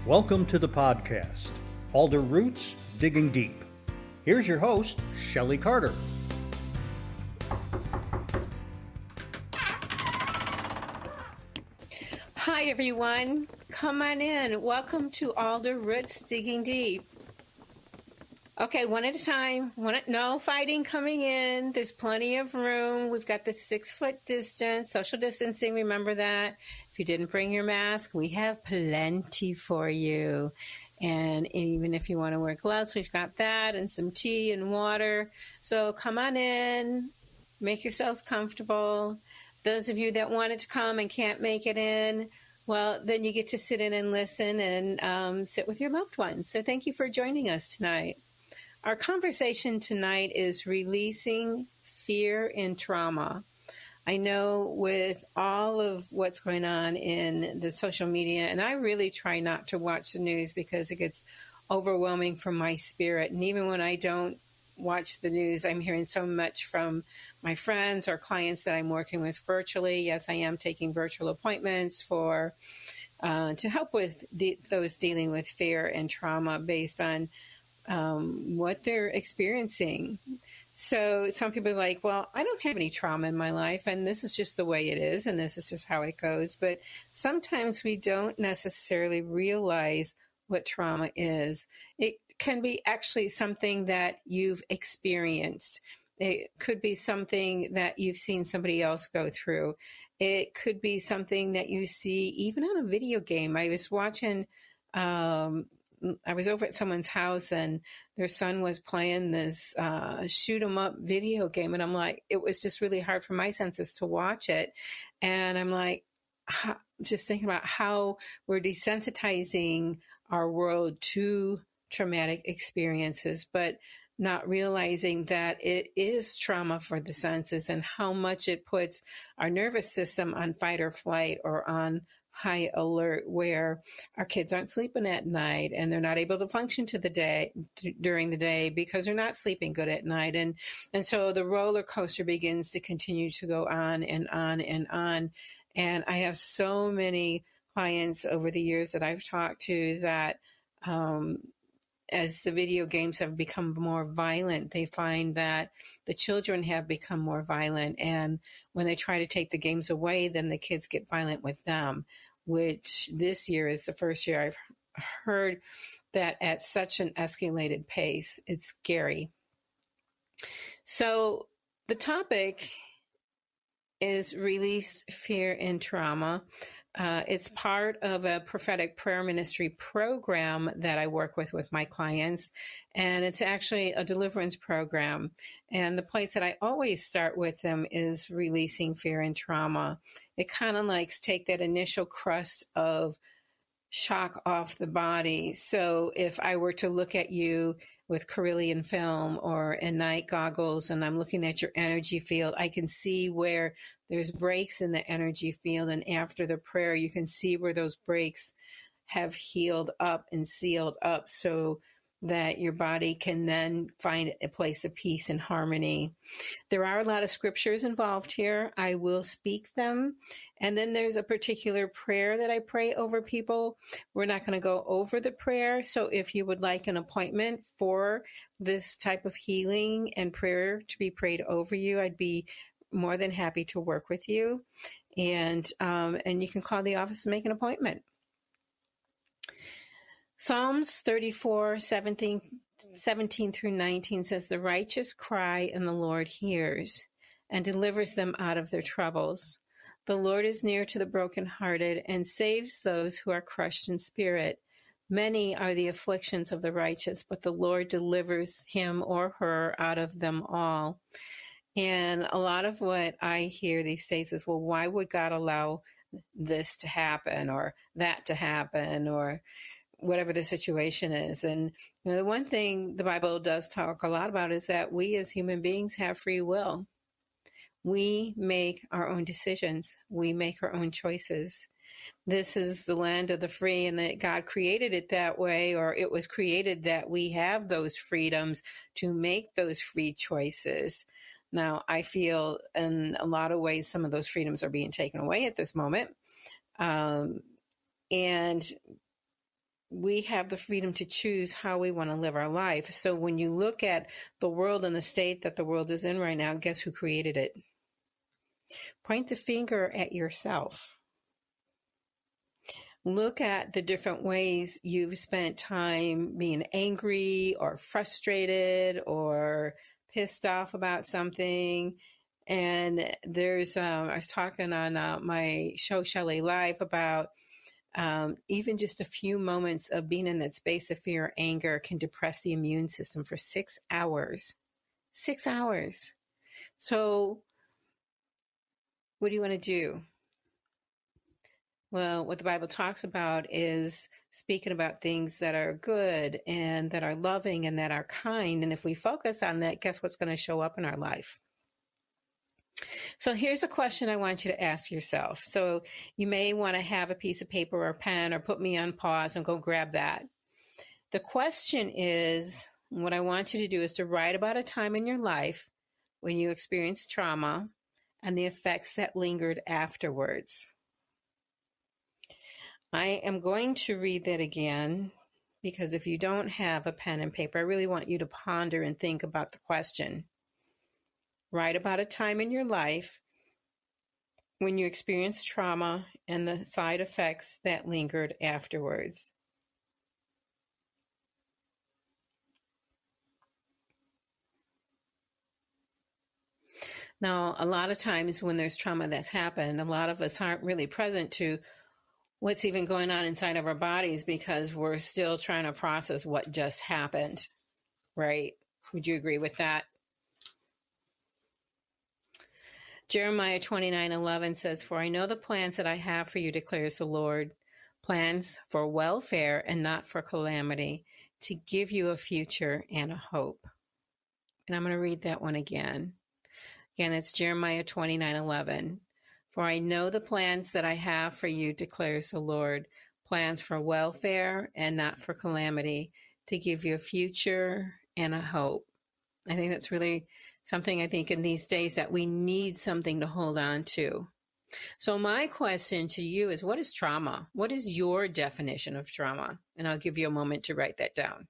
Welcome to the podcast, Alder Roots Digging Deep. Here's your host, Shelley Carter. Hi, everyone. Come on in. Welcome to Alder Roots Digging Deep. Okay, one at a time. No fighting coming in. There's plenty of room. We've got the 6-foot distance, social distancing. Remember that. If you didn't bring your mask, we have plenty for you. And even if you want to wear gloves, we've got that and some tea and water. So come on in. Make yourselves comfortable. Those of you that wanted to come and can't make it in, well, then you get to sit in and listen and sit with your loved ones. So thank you for joining us tonight. Our conversation tonight is releasing fear and trauma. I know with all of what's going on in the social media, and I really try not to watch the news because it gets overwhelming for my spirit. And even when I don't watch the news, I'm hearing so much from my friends or clients that I'm working with virtually. Yes, I am taking virtual appointments for to help with those dealing with fear and trauma based on what they're experiencing. So some people are like, well, I don't have any trauma in my life, and this is just the way it is, and this is just how it goes. But sometimes we don't necessarily realize what trauma is. It can be actually something that you've experienced. It could be something that you've seen somebody else go through. It could be something that you see even on a video game. I was watching I was over at someone's house and their son was playing this shoot 'em up video game. And I'm like, it was just really hard for my senses to watch it. And I'm like, just thinking about how we're desensitizing our world to traumatic experiences, but not realizing that it is trauma for the senses and how much it puts our nervous system on fight or flight or on high alert, where our kids aren't sleeping at night and they're not able to function during the day because they're not sleeping good at night. And so the roller coaster begins to continue to go on and on and on. And I have so many clients over the years that I've talked to that as the video games have become more violent, they find that the children have become more violent. And when they try to take the games away, then the kids get violent with them, which this year is the first year I've heard that at such an escalated pace. It's scary. So the topic is release fear and trauma. It's part of a prophetic prayer ministry program that I work with my clients, and it's actually a deliverance program. And the place that I always start with them is releasing fear and trauma. It kind of likes take that initial crust of shock off the body. So if I were to look at you with Carillion film or in night goggles and I'm looking at your energy field, I can see where there's breaks in the energy field. And after the prayer, you can see where those breaks have healed up and sealed up so that your body can then find a place of peace and harmony. There are a lot of scriptures involved here. I will speak them. And then there's a particular prayer that I pray over people. We're not going to go over the prayer. So if you would like an appointment for this type of healing and prayer to be prayed over you, I'd be more than happy to work with you. And you can call the office and make an appointment. Psalms 34, 17 through 19 says, "The righteous cry and the Lord hears and delivers them out of their troubles. The Lord is near to the brokenhearted and saves those who are crushed in spirit. Many are the afflictions of the righteous, but the Lord delivers him or her out of them all." And a lot of what I hear these days is, well, why would God allow this to happen or that to happen or whatever the situation is? And the one thing the Bible does talk a lot about is that we as human beings have free will. We make our own decisions. We make our own choices. This is the land of the free, and that God created it that way, or it was created that we have those freedoms to make those free choices. Now, I feel in a lot of ways some of those freedoms are being taken away at this moment. And we have the freedom to choose how we want to live our life. So when you look at the world and the state that the world is in right now, guess who created it? Point the finger at yourself. Look at the different ways you've spent time being angry or frustrated or pissed off about something. And there's, I was talking on my show, Shelley Live, about even just a few moments of being in that space of fear or anger can depress the immune system for 6 hours. 6 hours. So, what do you want to do? Well, what the Bible talks about is speaking about things that are good and that are loving and that are kind. And if we focus on that, guess what's going to show up in our life? So here's a question I want you to ask yourself. So you may want to have a piece of paper or a pen or put me on pause and go grab that. The question is, what I want you to do is to write about a time in your life when you experienced trauma and the effects that lingered afterwards. I am going to read that again because if you don't have a pen and paper, I really want you to ponder and think about the question. Write about a time in your life when you experienced trauma and the side effects that lingered afterwards. Now, a lot of times when there's trauma that's happened, a lot of us aren't really present to what's even going on inside of our bodies because we're still trying to process what just happened, right? Would you agree with that? Jeremiah 29:11 says, "For I know the plans that I have for you, declares the Lord, plans for welfare and not for calamity, to give you a future and a hope." And I'm going to read that one again. Again, it's Jeremiah 29:11. "For I know the plans that I have for you, declares the Lord, plans for welfare and not for calamity, to give you a future and a hope." I think that's really something I think in these days that we need something to hold on to. So my question to you is, what is trauma? What is your definition of trauma? And I'll give you a moment to write that down.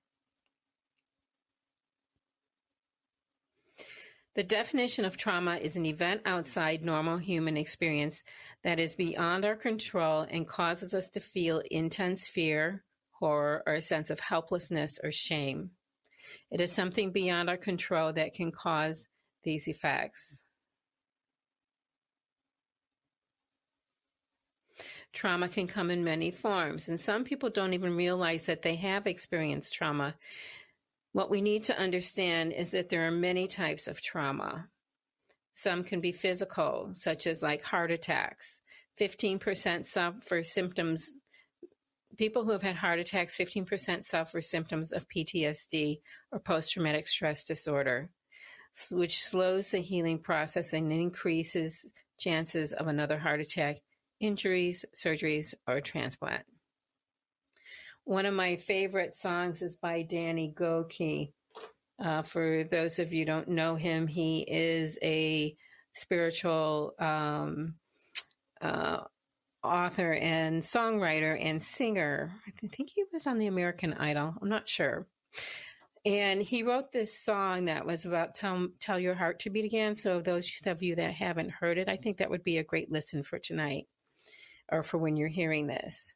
The definition of trauma is an event outside normal human experience that is beyond our control and causes us to feel intense fear, horror, or a sense of helplessness or shame. It is something beyond our control that can cause these effects. Trauma can come in many forms, and some people don't even realize that they have experienced trauma. What we need to understand is that there are many types of trauma. Some can be physical, such as like heart attacks. 15% suffer symptoms. People who have had heart attacks, 15% suffer symptoms of PTSD or post-traumatic stress disorder, which slows the healing process and increases chances of another heart attack, injuries, surgeries, or transplant. One of my favorite songs is by Danny Gokey. For those of you who don't know him, he is a spiritual author and songwriter and singer. I think he was on the American Idol. I'm not sure. And he wrote this song that was about tell your heart to beat again. So those of you that haven't heard it, I think that would be a great listen for tonight or for when you're hearing this.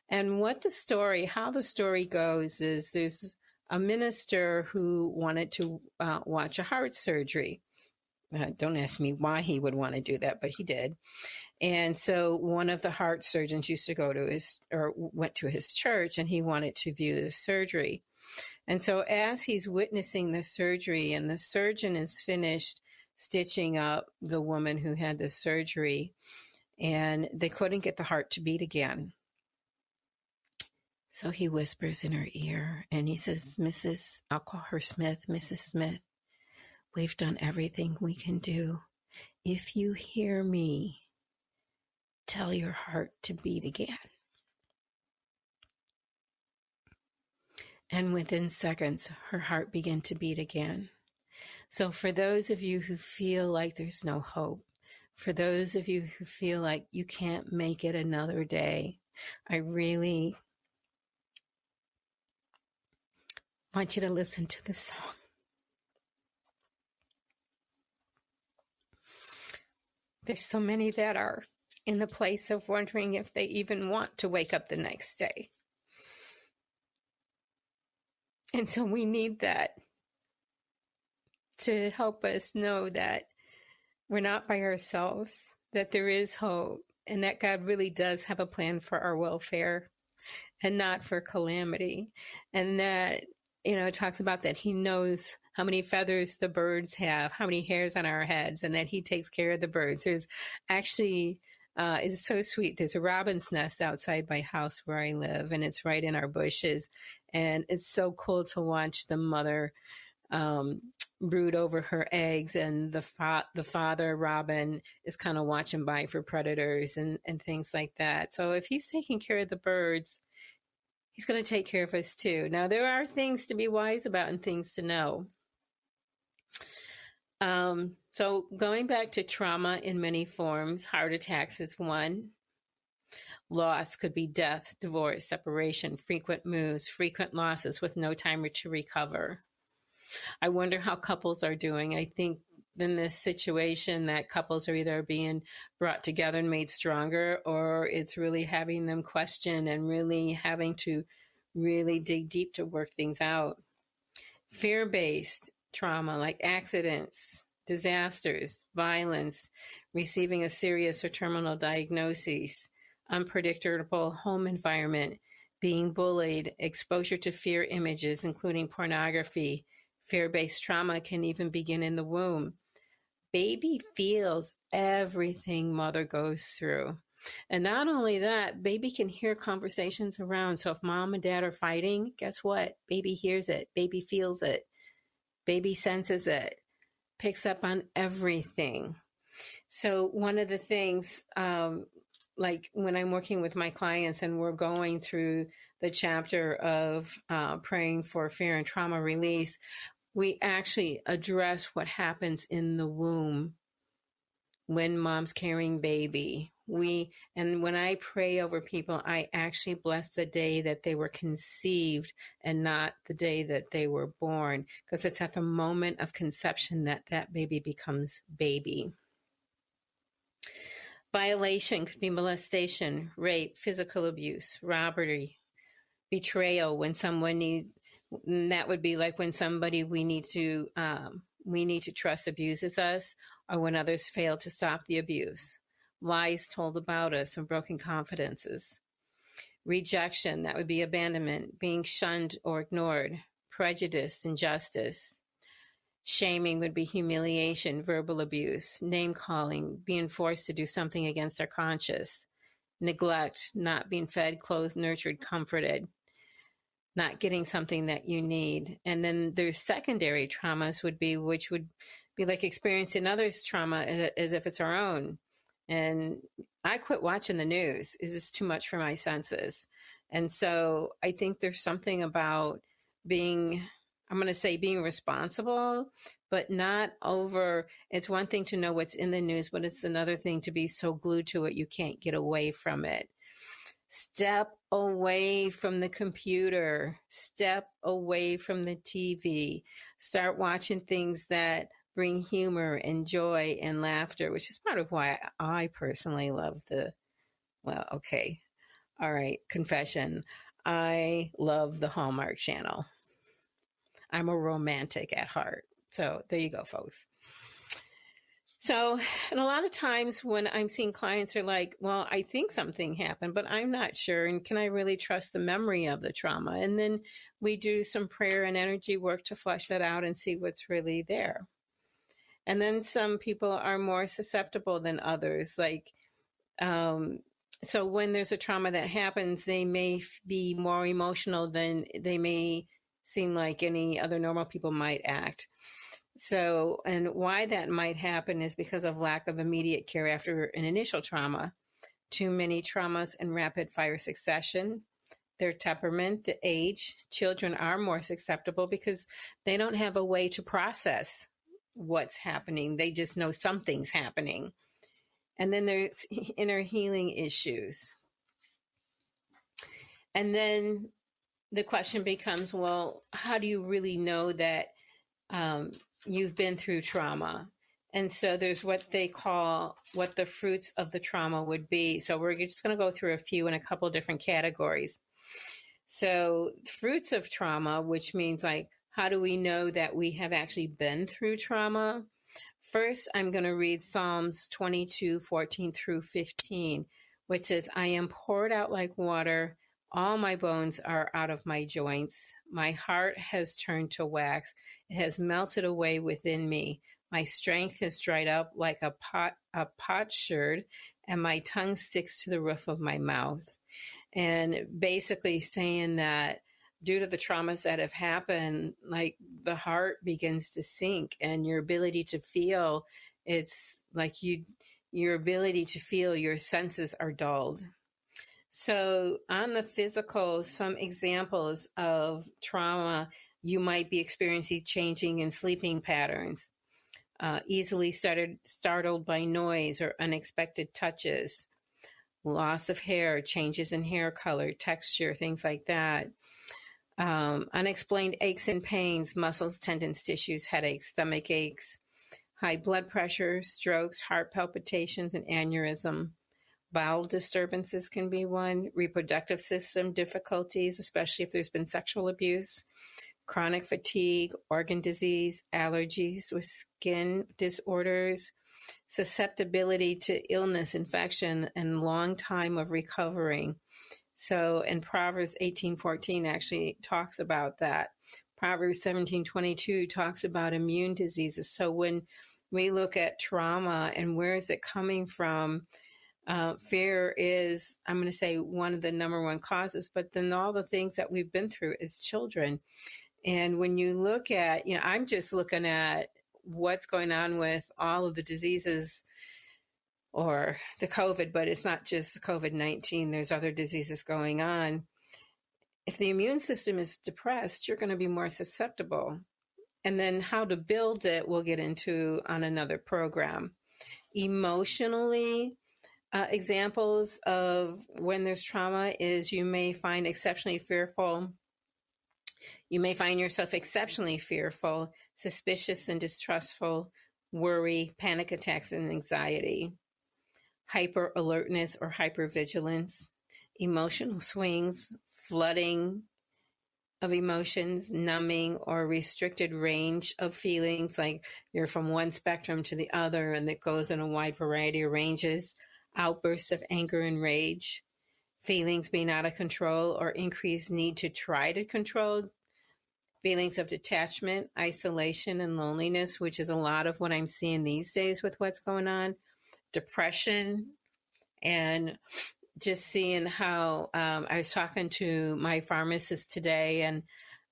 And how the story goes is there's a minister who wanted to watch a heart surgery. Don't ask me why he would want to do that, but he did. And so one of the heart surgeons used to went to his church, and he wanted to view the surgery. And so as he's witnessing the surgery and the surgeon is finished stitching up the woman who had the surgery, and they couldn't get the heart to beat again. So he whispers in her ear and he says, I'll call her Smith, Mrs. Smith, we've done everything we can do. If you hear me, tell your heart to beat again. And within seconds, her heart began to beat again. So for those of you who feel like there's no hope, for those of you who feel like you can't make it another day, I really I want you to listen to this song. There's so many that are in the place of wondering if they even want to wake up the next day. And so we need that to help us know that we're not by ourselves, that there is hope, and that God really does have a plan for our welfare and not for calamity. And that, it talks about that He knows how many feathers the birds have, how many hairs on our heads, and that He takes care of the birds. There's actually, it's so sweet. There's a robin's nest outside my house where I live, and it's right in our bushes. And it's so cool to watch the mother brood over her eggs, and the father robin is kind of watching by for predators and things like that. So if He's taking care of the birds, He's going to take care of us too. Now, there are things to be wise about and things to know. So going back to trauma in many forms, heart attacks is one. Loss could be death, divorce, separation, frequent moves, frequent losses with no time to recover. I wonder how couples are doing. I think in this situation that couples are either being brought together and made stronger, or it's really having them question and really having to really dig deep to work things out. Fear-based trauma like accidents, disasters, violence, receiving a serious or terminal diagnosis, unpredictable home environment, being bullied, exposure to fear images, including pornography. Fear-based trauma can even begin in the womb. Baby feels everything mother goes through. And not only that, baby can hear conversations around. So if mom and dad are fighting, guess what? Baby hears it. Baby feels it. Baby senses it. Picks up on everything. So one of the things, like when I'm working with my clients and we're going through the chapter of praying for fear and trauma release, we actually address what happens in the womb when mom's carrying baby. And when I pray over people, I actually bless the day that they were conceived and not the day that they were born, because it's at the moment of conception that that baby becomes baby. Violation could be molestation, rape, physical abuse, robbery, betrayal. When someone needs, that would be like when somebody we need to trust abuses us, or when others fail to stop the abuse. Lies told about us and broken confidences. Rejection, that would be abandonment, being shunned or ignored. Prejudice, injustice. Shaming would be humiliation, verbal abuse, name calling, being forced to do something against our conscience. Neglect, not being fed, clothed, nurtured, comforted. Not getting something that you need. And then there's secondary traumas which would be like experiencing others' trauma as if it's our own. And I quit watching the news. It's just too much for my senses. And so I think there's something about being responsible, but not over. It's one thing to know what's in the news, but it's another thing to be so glued to it you can't get away from it. Step away from the computer. Step away from the TV. Start watching things that bring humor and joy and laughter, which is part of why I personally love confession. I love the Hallmark Channel. I'm a romantic at heart. So there you go, folks. So, and a lot of times when I'm seeing clients are like, well, I think something happened, but I'm not sure. And can I really trust the memory of the trauma? And then we do some prayer and energy work to flush that out and see what's really there. And then some people are more susceptible than others. So when there's a trauma that happens, they may be more emotional than they may seem like any other normal people might act. So, and why that might happen is because of lack of immediate care after an initial trauma, too many traumas in rapid fire succession, their temperament, the age. Children are more susceptible because they don't have a way to process what's happening. They just know something's happening. And then there's inner healing issues. And then the question becomes, well, how do you really know that um, you've been through trauma? And so there's what they call what the fruits of the trauma would be. So we're just going to go through a few in a couple different categories. So fruits of trauma, which means like, how do we know that we have actually been through trauma? First, I'm going to read Psalms 22:14 through 15, which says, I am poured out like water. All my bones are out of my joints. My heart has turned to wax. It has melted away within me. My strength has dried up like a potsherd, and my tongue sticks to the roof of my mouth. And basically saying that due to the traumas that have happened, like the heart begins to sink and your ability to feel, it's like your ability to feel, your senses are dulled. So on the physical, some examples of trauma, you might be experiencing changing in sleeping patterns, easily startled by noise or unexpected touches, loss of hair, changes in hair color, texture, things like that. Unexplained aches and pains, muscles, tendons, tissues, headaches, stomach aches, high blood pressure, strokes, heart palpitations, and aneurysm. Bowel disturbances can be one. Reproductive system difficulties, especially if there's been sexual abuse. Chronic fatigue, organ disease, allergies with skin disorders, susceptibility to illness, infection, and long time of recovering. So, and Proverbs 18:14 actually talks about that. Proverbs 17:22 talks about immune diseases. So when we look at trauma and where is it coming from, fear is, I'm going to say, one of the number one causes, but then all the things that we've been through as children. And when you look at, I'm just looking at what's going on with all of the diseases or the COVID, but it's not just COVID-19. There's other diseases going on. If the immune system is depressed, you're going to be more susceptible. And then how to build it, we'll get into on another program. Emotionally, examples of when there's trauma is you may find exceptionally fearful. You may find yourself exceptionally fearful, suspicious and distrustful, worry, panic attacks, and anxiety. Hyper alertness or hypervigilance, emotional swings, flooding of emotions, numbing or restricted range of feelings, like you're from one spectrum to the other and it goes in a wide variety of ranges, outbursts of anger and rage, feelings being out of control or increased need to try to control, feelings of detachment, isolation, and loneliness, which is a lot of what I'm seeing these days with what's going on, depression, and just seeing how I was talking to my pharmacist today and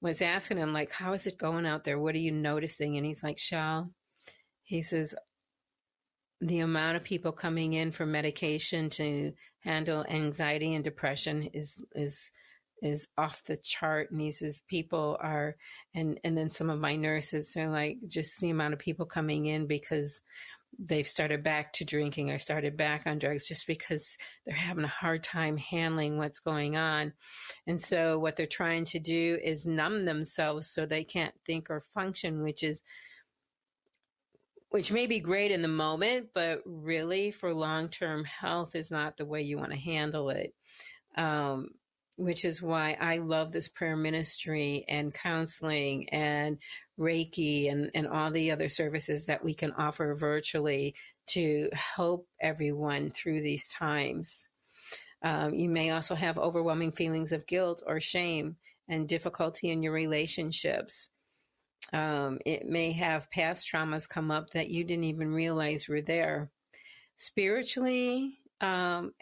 was asking him, like, how is it going out there? What are you noticing? And he's like, Shal, he says, the amount of people coming in for medication to handle anxiety and depression is off the chart. And he says people are, and then some of my nurses are like, just the amount of people coming in because they've started back to drinking or started back on drugs just because they're having a hard time handling what's going on. And so what they're trying to do is numb themselves so they can't think or function, which may be great in the moment, but really for long-term health is not the way you want to handle it. Which is why I love this prayer ministry and counseling and Reiki and all the other services that we can offer virtually to help everyone through these times. You may also have overwhelming feelings of guilt or shame and difficulty in your relationships. It may have past traumas come up that you didn't even realize were there. Spiritually,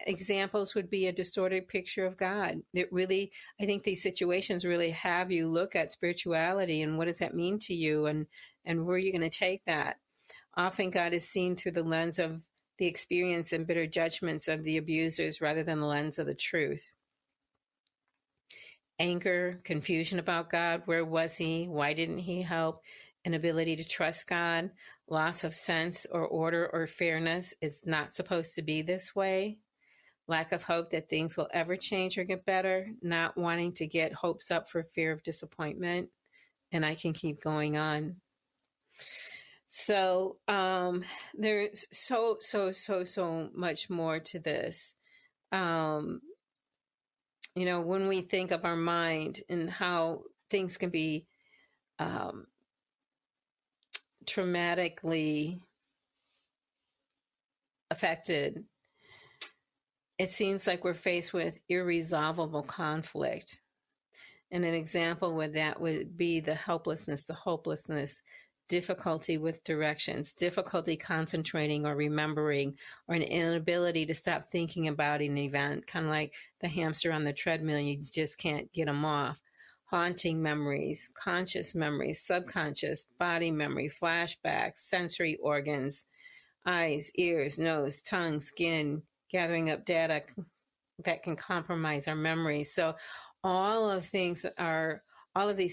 examples would be a distorted picture of God. I think these situations really have you look at spirituality and what does that mean to you and where are you going to take that? Often God is seen through the lens of the experience and bitter judgments of the abusers rather than the lens of the truth. Anger, confusion about God. Where was he? Why didn't he help? Inability to trust God, loss of sense or order or fairness. Is not supposed to be this way. lack of hope that things will ever change or get better, not wanting to get hopes up for fear of disappointment, and I can keep going on. So there's so much more to this. When we think of our mind and how things can be traumatically affected, it seems like we're faced with irresolvable conflict. And an example with that would be the helplessness, the hopelessness, difficulty with directions, difficulty concentrating or remembering, or an inability to stop thinking about an event, kind of like the hamster on the treadmill, you just can't get them off. Haunting memories, conscious memories, subconscious, body memory, flashbacks, sensory organs, eyes, ears, nose, tongue, skin, gathering up data that can compromise our memory. So all of these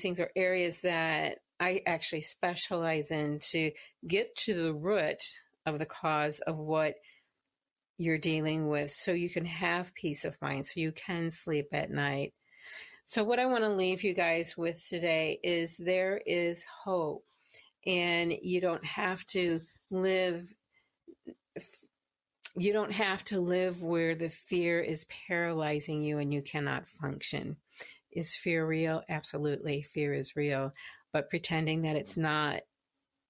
things are areas that I actually specialize in to get to the root of the cause of what you're dealing with, so you can have peace of mind, so you can sleep at night. So what I want to leave you guys with today is there is hope, and you don't have to live where the fear is paralyzing you and you cannot function. Is fear real? Absolutely, fear is real. But pretending that it's not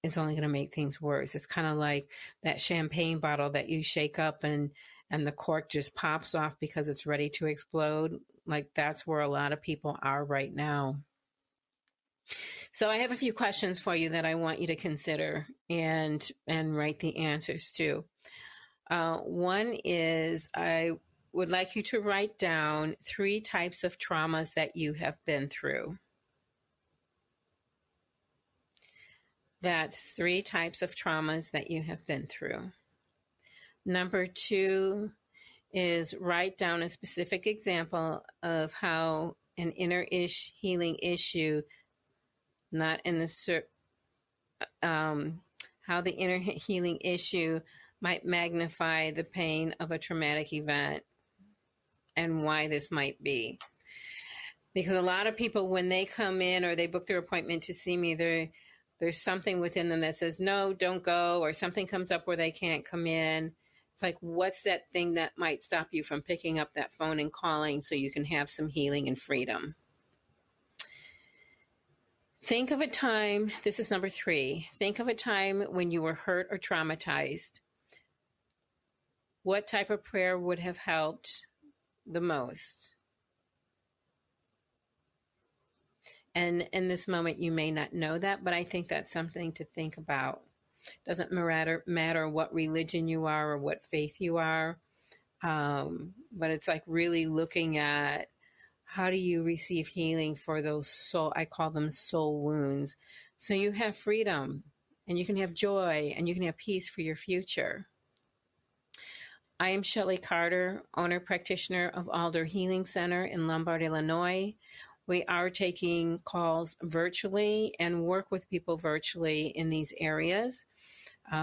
is only going to make things worse. It's kind of like that champagne bottle that you shake up and the cork just pops off because it's ready to explode. Like, that's where a lot of people are right now. So I have a few questions for you that I want you to consider and write the answers to. One is, I would like you to write down 3 types of traumas that you have been through. That's 3 types of traumas that you have been through. Number 2 is write down a specific example of how an inner healing issue, not in the how the inner healing issue might magnify the pain of a traumatic event and why this might be. Because a lot of people, when they come in or they book their appointment to see me, there's something within them that says, no, don't go, or something comes up where they can't come in. It's like, what's that thing that might stop you from picking up that phone and calling so you can have some healing and freedom? Think of a time, this is number 3, think of a time when you were hurt or traumatized. What type of prayer would have helped the most? And in this moment, you may not know that, but I think that's something to think about. Doesn't matter what religion you are or what faith you are, but it's like really looking at, how do you receive healing for those I call them soul wounds, so you have freedom and you can have joy and you can have peace for your future. I am Shelley Carter, owner practitioner of Alder Healing Center in Lombard, Illinois. We are taking calls virtually and work with people virtually in these areas,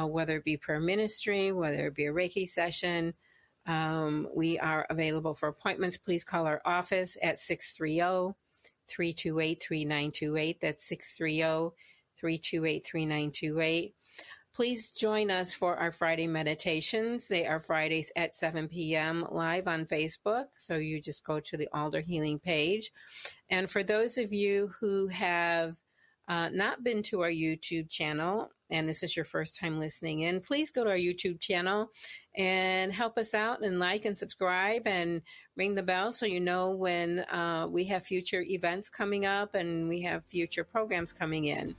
whether it be prayer ministry, whether it be a Reiki session. We are available for appointments. Please call our office at 630-328-3928. That's 630-328-3928. Please join us for our Friday meditations. They are Fridays at 7 p.m. live on Facebook. So you just go to the Alder Healing page. And for those of you who have not been to our YouTube channel, and this is your first time listening in, please go to our YouTube channel and help us out and like and subscribe and ring the bell so you know when we have future events coming up and we have future programs coming in.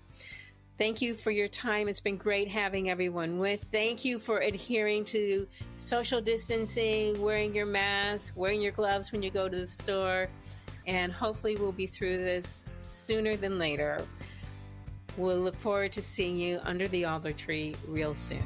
Thank you for your time. It's been great having everyone with. Thank you for adhering to social distancing, wearing your mask, wearing your gloves when you go to the store, and hopefully we'll be through this sooner than later. We'll look forward to seeing you under the alder tree real soon.